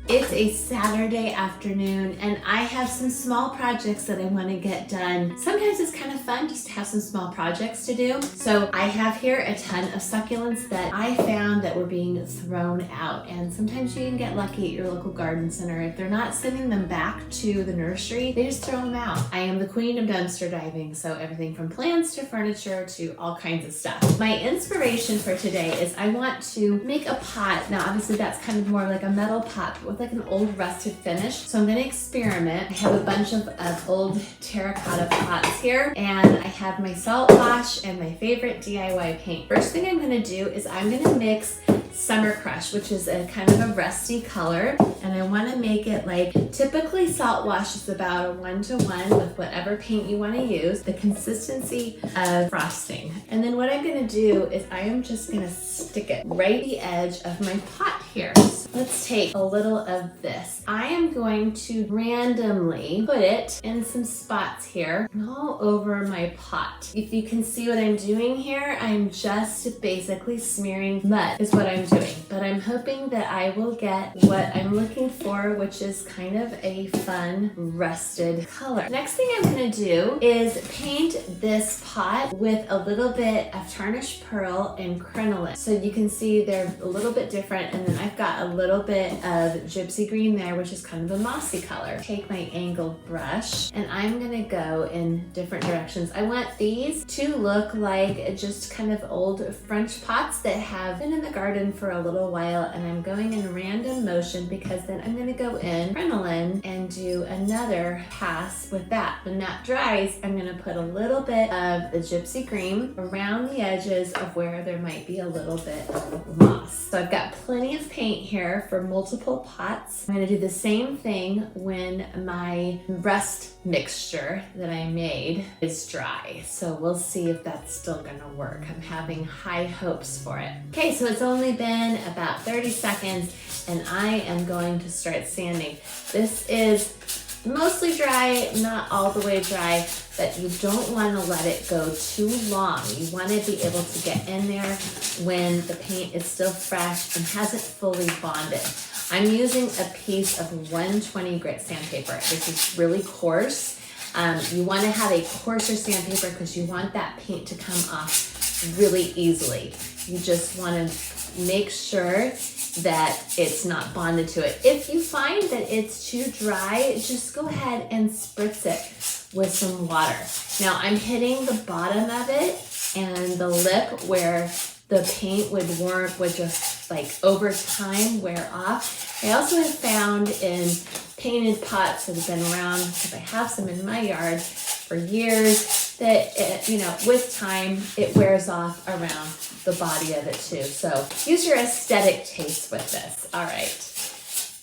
It's a Saturday afternoon and I have some small projects that I want to get done. Sometimes it's kind of fun just to have some small projects to do. So I have here a ton of succulents that I found that were being thrown out, and sometimes you can get lucky at your local garden center. If they're not sending them back to the nursery, they just throw them out. I am the queen of dumpster diving, so everything from plants to furniture to all kinds of stuff. My inspiration for today is I want to make a pot. Now obviously that's kind of more like a metal pot, but with like an old rusted finish. So I'm going to experiment. I have a bunch of old Terra Cotta pots here, and I have my salt wash and my favorite DIY paint. First thing I'm going to do is I'm going to mix Summer Crush, which is a kind of a rusty color, and I want to make it like, typically salt wash is about a 1-to-1 with whatever paint you want to use, the consistency of frosting. And then what I'm going to do is I am just going to stick it right at the edge of my pot here. So let's take a little of this. I am going to randomly put it in some spots here and all over my pot. If you can see what I'm doing here, I'm just basically smearing mud is what I'm doing, but I'm hoping that I will get what I'm looking for, which is kind of a fun rusted color. Next thing I'm going to do is paint this pot with a little bit of tarnished pearl and crinoline. So you can see they're a little bit different, and then I've got a little bit of gypsy green there, which is kind of a mossy color. Take my angled brush and I'm going to go in different directions. I want these to look like just kind of old French pots that have been in the garden for a little while, and I'm going in random motion because then I'm going to go in crinoline and do another pass with that. When that dries, I'm going to put a little bit of the gypsy green around the edges of where there might be a little bit of moss. So I've got plenty of paint here for multiple pots. I'm going to do the same thing when my rust mixture that I made is dry. So we'll see if that's still going to work. I'm having high hopes for it. Okay, so it's only been about 30 seconds and I am going to start sanding. This is mostly dry, not all the way dry, but you don't want to let it go too long. You want to be able to get in there when the paint is still fresh and hasn't fully bonded. I'm using a piece of 120 grit sandpaper. This is really coarse. You want to have a coarser sandpaper because you want that paint to come off really easily. You just want to make sure that it's not bonded to it. If you find that it's too dry, just go ahead and spritz it with some water. Now I'm hitting the bottom of it and the lip where the paint would just like over time wear off. I also have found in painted pots that have been around, because I have some in my yard for years, that with time it wears off around the body of it too. So use your aesthetic taste with this. All right.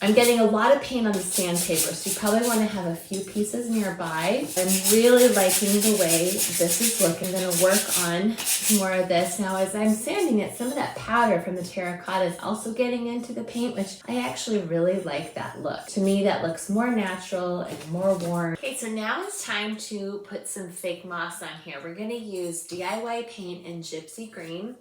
I'm getting a lot of paint on the sandpaper, so you probably want to have a few pieces nearby. I'm really liking the way this is looking. I'm going to work on more of this. Now, as I'm sanding it, some of that powder from the Terra Cotta is also getting into the paint, which I actually really like that look. To me, that looks more natural and more warm. Okay, so now it's time to put some fake moss on here. We're going to use DIY paint in gypsy green.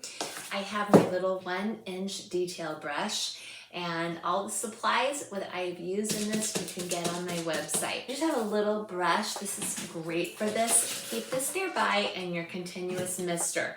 I have my little 1-inch detail brush, and all the supplies that I've used in this you can get on my website. I just have a little brush. This is great for this. Keep this nearby and your continuous mister.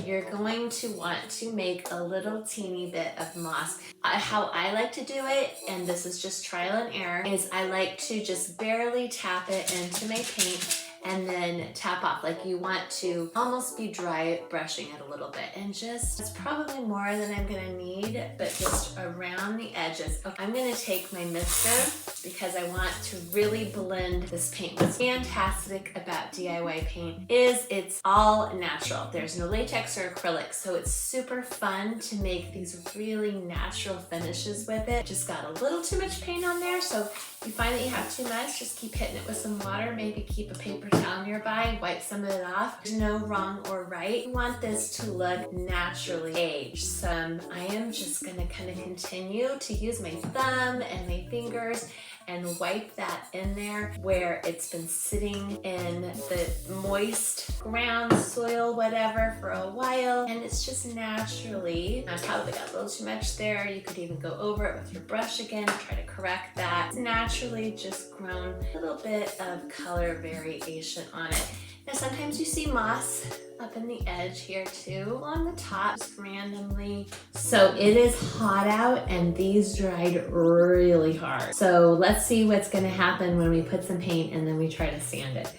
You're going to want to make a little teeny bit of moss. How I like to do it, and this is just trial and error, is I like to just barely tap it into my paint and then tap off. Like you want to almost be dry brushing it a little bit, and just, it's probably more than I'm gonna need, but just around the edges. Okay, I'm gonna take my mister because I want to really blend this paint. What's fantastic about DIY paint is it's all natural. There's no latex or acrylic, so it's super fun to make these really natural finishes with it. Just got a little too much paint on there, so if you find that you have too much, just keep hitting it with some water. Maybe keep a paper towel nearby, wipe some of it off. There's no wrong or right. You want this to look naturally aged. So I am just gonna kind of continue to use my thumb and my fingers and wipe that in there where it's been sitting in the moist ground, soil, whatever for a while, and it's just naturally, I probably got a little too much there. You could even go over it with your brush again, try to correct that. It's naturally just grown a little bit of color variation on it. Now sometimes you see moss up in the edge here too, along the top, just randomly. So it is hot out and these dried really hard. So let's see what's gonna happen when we put some paint and then we try to sand it.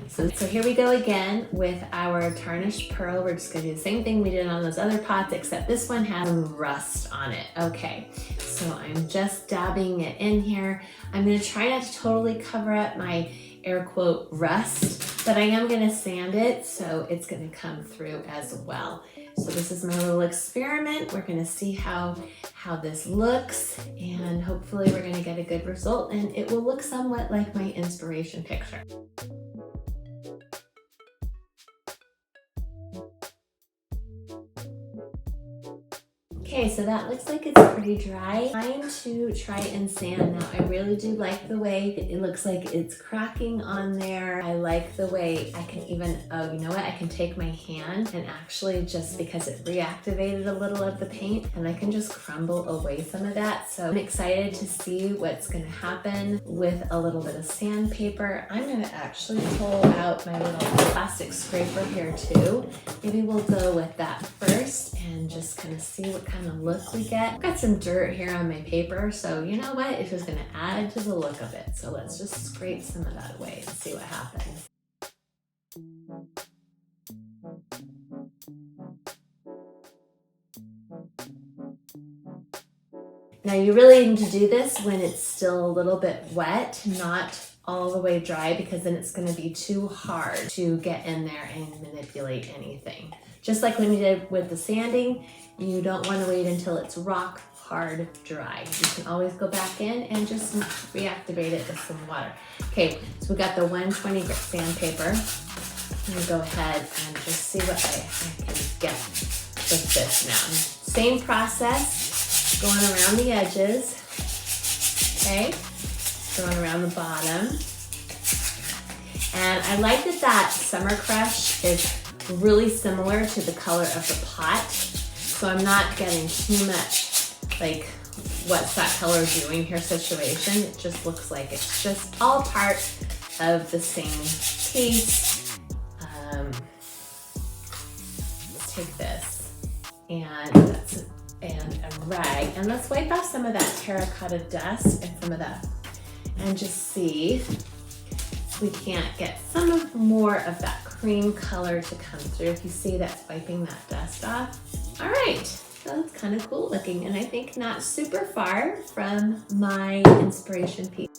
So here we go again with our tarnished pearl. We're just gonna do the same thing we did on those other pots, except this one has some rust on it. Okay, so I'm just dabbing it in here. I'm gonna try not to totally cover up my air quote rust, but I am gonna sand it so it's gonna come through as well. So this is my little experiment. We're gonna see how this looks, and hopefully we're gonna get a good result, and it will look somewhat like my inspiration picture. Okay, so that looks like it's pretty dry. Time to try and sand now. I really do like the way it looks like it's cracking on there. I like the way I can even, oh, you know what? I can take my hand and actually, just because it reactivated a little of the paint, and I can just crumble away some of that. So I'm excited to see what's gonna happen with a little bit of sandpaper. I'm gonna actually pull out my little plastic scraper here too. Maybe we'll go with that first and just kind of see what kind of look we get. I've got some dirt here on my paper, so you know what? It's just gonna add to the look of it. So let's just scrape some of that away and see what happens. Now you really need to do this when it's still a little bit wet, not all the way dry, because then it's gonna be too hard to get in there and manipulate anything. Just like when you did with the sanding, you don't want to wait until it's rock hard dry. You can always go back in and just reactivate it with some water. Okay, so we got the 120 grit sandpaper. I'm gonna go ahead and just see what I can get with this now. Same process, going around the edges, okay? Going around the bottom. And I like that Summer Crush is really similar to the color of the pot. So I'm not getting too much like what's that color doing here situation. It just looks like it's just all part of the same piece. Let's take this and a rag, and let's wipe off some of that Terra Cotta dust and some of that, and just see if we can't get some more of that cream color to come through. If you see, that's wiping that dust off. All right, so it's kind of cool looking, and I think not super far from my inspiration piece.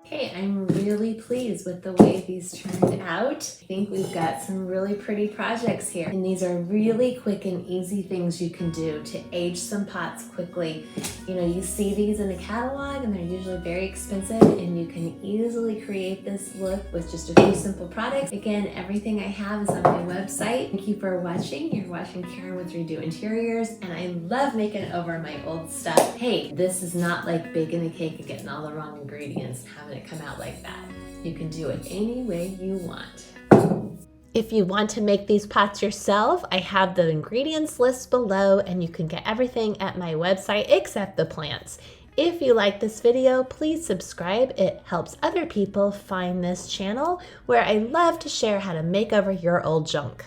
Okay, I'm really pleased with the way these turned out. I think we've got some really pretty projects here, and these are really quick and easy things you can do to age some pots quickly. You know, you see these in the catalog and they're usually very expensive, and you can easily create this look with just a few simple products. Again, everything I have is on my website. Thank you for watching. You're watching Karen with Redo Interiors, and I love making over my old stuff. Hey, this is not like baking a cake and getting all the wrong ingredients and having it come out like that. You can do it any way you want. If you want to make these pots yourself, I have the ingredients list below, and you can get everything at my website except the plants. If you like this video, please subscribe. It helps other people find this channel where I love to share how to make over your old junk.